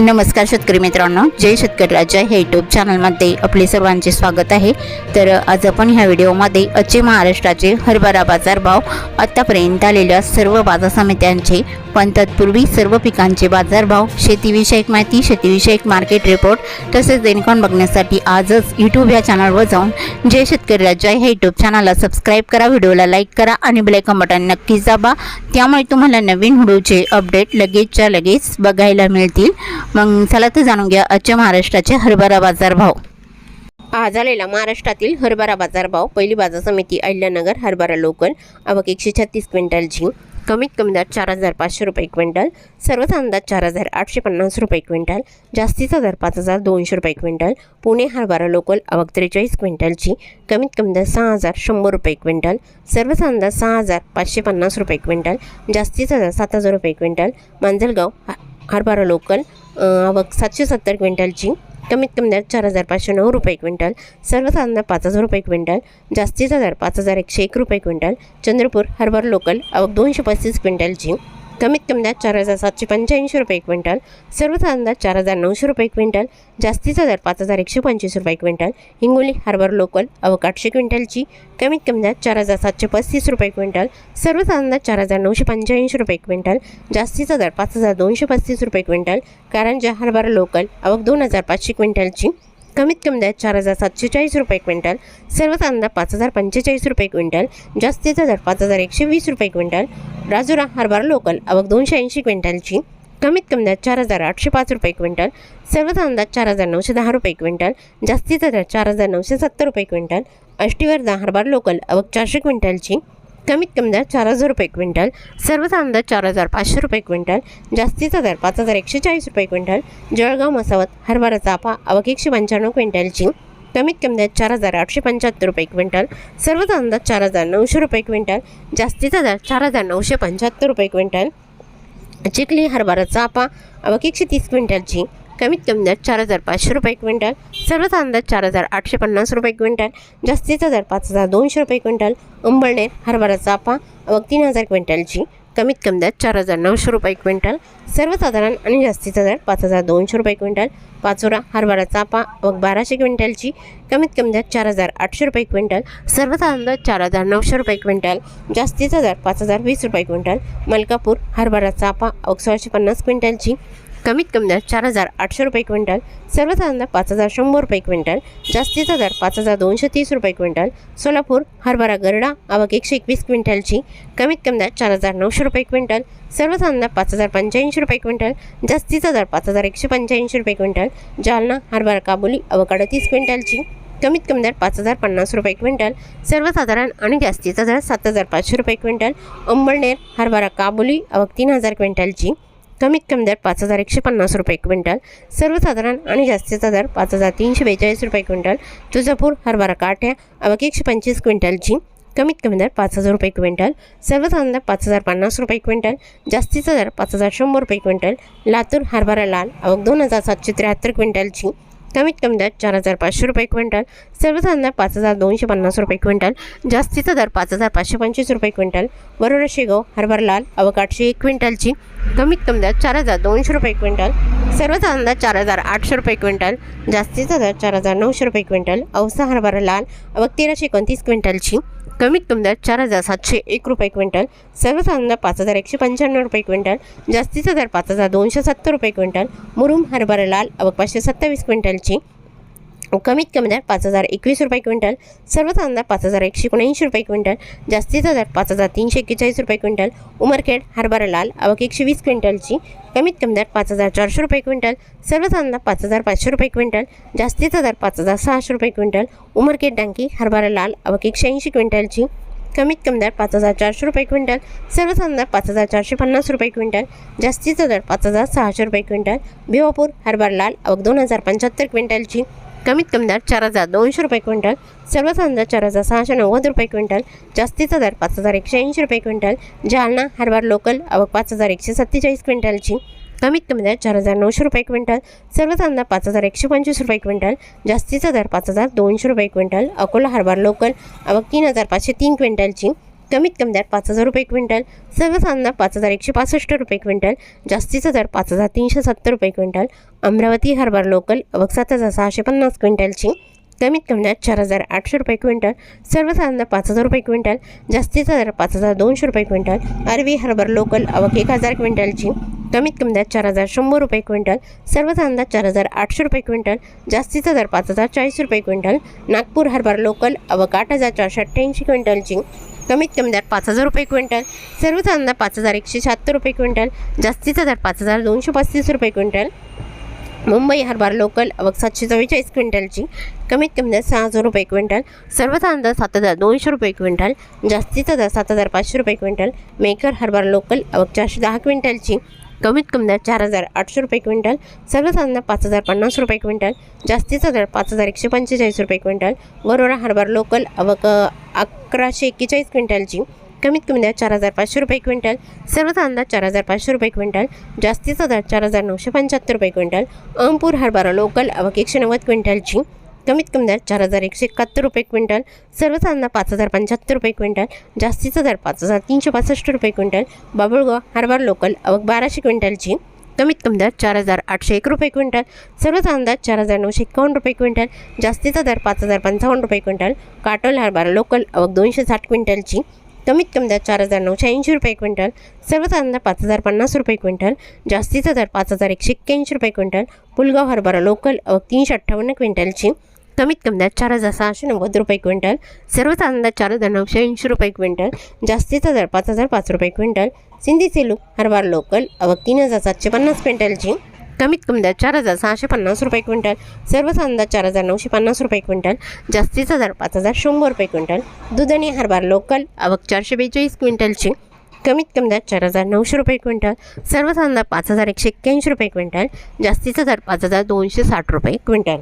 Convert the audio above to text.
नमस्कार शेतकरी मित्रांनो, जय शेतकरी राजा हे यूट्यूब चॅनलमध्ये आपले सर्वांचे स्वागत आहे। तर आज आपण ह्या व्हिडिओमध्ये आजचे महाराष्ट्राचे हरभरा बाजारभाव, आतापर्यंत आलेल्या सर्व बाजार समित्यांचे, पण तत्पूर्वी सर्व पिकांचे बाजारभाव, शेतीविषयक माहिती, शेतीविषयक मार्केट रिपोर्ट तसेच देणकान बघण्यासाठी आजच यूट्यूब या चॅनलवर जाऊन जय शेतकरी राजा हे यूट्यूब चॅनलला सबस्क्राईब करा, व्हिडिओला लाईक करा आणि बेल आयकॉन बटन नक्कीच दाबा, त्यामुळे तुम्हाला नवीन व्हिडिओचे अपडेट लगेचच्या लगेच बघायला मिळतील। मग चला तर जाणून घ्या आजच्या महाराष्ट्राचे हरभरा बाजारभाव। आज आलेला महाराष्ट्रातील हरभरा बाजारभाव। पहिली बाजार समिती अहिल्यानगर हरभरा लोकल, आवक 136 क्विंटलची, कमीत कमी दर 4500 रुपये क्विंटल, सर्वसाधारण 4850 रुपये क्विंटल, जास्तीचा दर 5200 रुपये क्विंटल। पुणे हरभरा लोकल, आवक 43 क्विंटलची, कमीत कमी दर 6100 रुपये क्विंटल, सर्वसाधारण 6550 रुपये क्विंटल, जास्तीचा दर 7000 रुपये क्विंटल। मांजलगाव हरभरा लोकल, आवक 770 क्विंटलची, कमीत कमी दर 4509 रुपये क्विंटल, सर्वसाधारण 5000 रुपये क्विंटल, जास्तीचा दर 5101 रुपये क्विंटल। चंद्रपूर हरभरा लोकल, आवक 235 क्विंटलची, कमीत कमी दर 4785 रुपये क्विंटल, सर्वसाधारण 4900 रुपये क्विंटल, जास्तीचा दर 5125 रुपये क्विंटल। हिंगोली हरभरा लोकल, आवक 800 क्विंटलची, कमीत कमी दर 4735 रुपये क्विंटल, सर्वसाधारण 4985 रुपये क्विंटल, जास्तीचा दर 5235 रुपये क्विंटल। कारंजा हरभरा लोकल, आवक 2500 क्विंटलची, कमीत कमी दर 4740 रुपये क्विंटल, सर्वसाधारण 5045 रुपये क्विंटल, जास्तीचा दर 5120 रुपये क्विंटल। राजुरा हरभरा लोकल, आवक 280 क्विंटलची, कमीत कमी दर 4805 रुपये क्विंटल, सर्वसाधारण 4910 रुपये क्विंटल, जास्तीचा दर 4970 रुपये क्विंटल। अष्टीवर्धा हरभरा लोकल, आवक 400 क्विंटलची, कमीत कमी दर 4000 रुपये क्विंटल, सर्वसाधारण 4500 रुपये क्विंटल, जास्तीचा दर 5140 रुपये क्विंटल। जळगाव मसावत हरभरा चाफा, आवक 195 क्विंटलची, कमीत कमी दर 4875 रुपये क्विंटल, सर्वसाधारण 4900 रुपये क्विंटल, जास्तीचा दर 4975 रुपये क्विंटल। चिखली हरभरा चाफा, आवक 130 क्विंटलची, कमीत कमी दर 4500 रुपये क्विंटल, सर्वसाधारण 4850 रुपये क्विंटल, जास्तीचा दर 5200 रुपये क्विंटल। अंबळनेर हरभरा चाफा, आवक 3000 क्विंटलची, कमीत कमी दर 4900 रुपये क्विंटल, सर्वसाधारण आणि जास्तीचा दर 5200 रुपये क्विंटल। पाचोरा हरभरा चाफा, आवक 1200 क्विंटलची, कमीत कमी दर 4800 रुपये क्विंटल, सर्वसाधारण दर 4900 रुपये क्विंटल, जास्तीचा दर 5020 रुपये क्विंटल। मलकापूर हरभरा चाफा, आवक 1650 क्विंटलची, कमीत कमी दर 4800 रुपये क्विंटल, सर्वसाधारण 5100 रुपये क्विंटल, जास्तीचा दर 5230 रुपये क्विंटल। सोलापूर हरभरा गरडा, आवक 121 क्विंटलची, कमीत कमी दर 4900 रुपये क्विंटल, सर्वसाधारण 5085 रुपये क्विंटल, जास्तीचा दर 5185 रुपये क्विंटल। जालना हरभरा काबुली, आवक 38 क्विंटलची, कमीत कमी दर 5050 रुपये क्विंटल, सर्वसाधारण आणि जास्तीचा दर 7500 रुपये क्विंटल। अंबळनेर हरभरा काबुली, आवक 3000 क्विंटलची, कमीत कमी दर 5150 रुपये क्विंटल, सर्वसाधारण आणि जास्तीचा दर 5342 रुपये क्विंटल। तुळजापूर हरभरा काठ्या, आवक 125 क्विंटलची, कमीत कमी दर 5000 रुपये क्विंटल, सर्वसाधारण दर 5050 रुपये क्विंटल, जास्तीचा दर 5100 रुपये क्विंटल। लातूर हरभरा लाल, आवक 2773 क्विंटलची, कमीत कमी दर 4500 रुपये क्विंटल, सर्वसाधारण 5250 रुपये क्विंटल, जास्तीचा दर 5525 रुपये क्विंटल। वरोरा शेगाव हरभरा लाल, आवक 801 क्विंटलची, कमीत कमी दर 4200 रुपये क्विंटल, सर्वसाधारण दर 4800 रुपये क्विंटल, जास्तीचा दर 4900 रुपये क्विंटल। औसा हरभरा लाल, आवक 1329 क्विंटलची, कमीत कमी दर 4701 रुपये क्विंटल, सर्वसाधारण दर 5195 रुपये क्विंटल, जास्तीचा दर 5270 रुपये क्विंटल। मुरुम हरभरा लाल, आवक 527 क्विंटलची, कमीत कमी दर 5021 रुपये क्विंटल, सर्वसाधारण दर 5179 रुपये क्विंटल, जास्तीचा दर 5341 रुपये क्विंटल। उमरखेड हरभरा लाल, आवक 120 क्विंटलची, कमीत कमी दर 5400 रुपये क्विंटल, सर्वसाधारण दर 5500 रुपये क्विंटल, जास्तीचा दर 5600 रुपये क्विंटल। उमरखेड डांकी हरभरा लाल, आवक 180 क्विंटलची, कमीत कमी दर 5400 रुपये क्विंटल, सर्वसाधारण दर 5450 रुपये क्विंटल, जास्तीचा दर 5600 रुपये क्विंटल। भिवापूर हरभरा लाल, आवक 2075 क्विंटलची, कमीत कमी दर 4200 रुपये क्विंटल, सर्वसाधारण दर 4690 रुपये क्विंटल, जास्तीचा दर 5180 रुपये क्विंटल। जालना हरभरा लोकल, आवक 5147 क्विंटलची, कमीत कमी दर 4900 रुपये क्विंटल, सर्वसाधारण दर 5125 रुपये क्विंटल, जास्तीचा दर 5200 रुपये क्विंटल। अकोला हरभरा लोकल, आवक 3503 क्विंटलची, कमीत कमी दर 5,000 रुपये क्विंटल, सर्वसाधारण 5,165 रुपये क्विंटल, जास्तीचा दर 5,370 रुपये क्विंटल. अमरावती हरभरा लोकल आवक 7,650 क्विंटलची, कमीत कमी दर 4,800 रुपये क्विंटल, सर्वसाधारण 5,000 रुपये क्विंटल, जास्तीचा दर 5,200 रुपये क्विंटल. अरवी हरभरा लोकल आवक 1,000 क्विंटलची, कमीत कमी दर 4,100 रुपये क्विंटल, सर्वसाधारण 4,800 रुपये क्विंटल, जास्तीचा दर 5,040 रुपये क्विंटल. नागपूर हरभरा लोकल आवक 8,488 क्विंटलची, कमीत कमी दर 5,000 रुपये क्विंटल, सर्वसाधारण 5,176 रुपये क्विंटल, जास्तीचा दर 5,235 रुपये क्विंटल. मुंबई हरभरा लोकल आवक 744 क्विंटलची, कमीत कमी दर 6,000 रुपये क्विंटल, सर्वसाधारण दर 7,200 रुपये क्विंटल, जास्तीचा दर 7,500 रुपये क्विंटल. मेकर हरभरा लोकल आवक 410 क्विंटलची, कमीत कमी दर 4,800 रुपये क्विंटल, सर्वसाधारण 5,050 रुपये क्विंटल, जास्तीचा दर 5,145 रुपये क्विंटल. वरोरा हरभरा लोकल आवक 1,141 क्विंटलची, कमीत कमी दर 4,500 रुपये क्विंटल, सर्वसाधारण दर 4,500 रुपये क्विंटल, जास्तीचा दर 4,975 रुपये क्विंटल. अहमपूर हरभरा लोकल आवक 190 क्विंटलची, कमीत कमी दर 4,171 रुपये क्विंटल, सर्वसाधारण 5,075 रुपये क्विंटल, जास्तीचा दर 5,365 रुपये क्विंटल. बाबुळगाव हरभरा लोकल आवक 1,200 क्विंटलची, कमीत कमी दर 4,801 रुपये क्विंटल, सर्वसाधारण दर 4,951 रुपये क्विंटल, जास्तीचा दर 5,055 रुपये क्विंटल. काटोल हरभरा लोकल आवक 260 क्विंटलची, कमीत कमी दर 4,980 रुपये क्विंटल, सर्वसाधारण दर 5,050 रुपये क्विंटल, जास्तीचा दर 5,181 रुपये क्विंटल. पुलगाव हरभरा लोकल आवक 358 क्विंटलची, कमीत कमी दर 4,690 रुपये क्विंटल, सर्वसाधारण दर 4,980 रुपये क्विंटल, जास्तीचा दर 5,005 रुपये क्विंटल. सिंधी सेलू हरभरा लोकल आवक 3,750 क्विंटलची, कमीत कमी दर 4,650 रुपये क्विंटल, सर्वसाधारण दर 4,950 रुपये क्विंटल, जास्तीचा दर 5,100 रुपये क्विंटल. दुधनी हरभरा लोकल आवक 442 क्विंटलची, कमीत कमी दर 4,900 रुपये क्विंटल, सर्वसाधारण दर 5,181 रुपये क्विंटल, जास्तीचा दर 5,260 रुपये क्विंटल.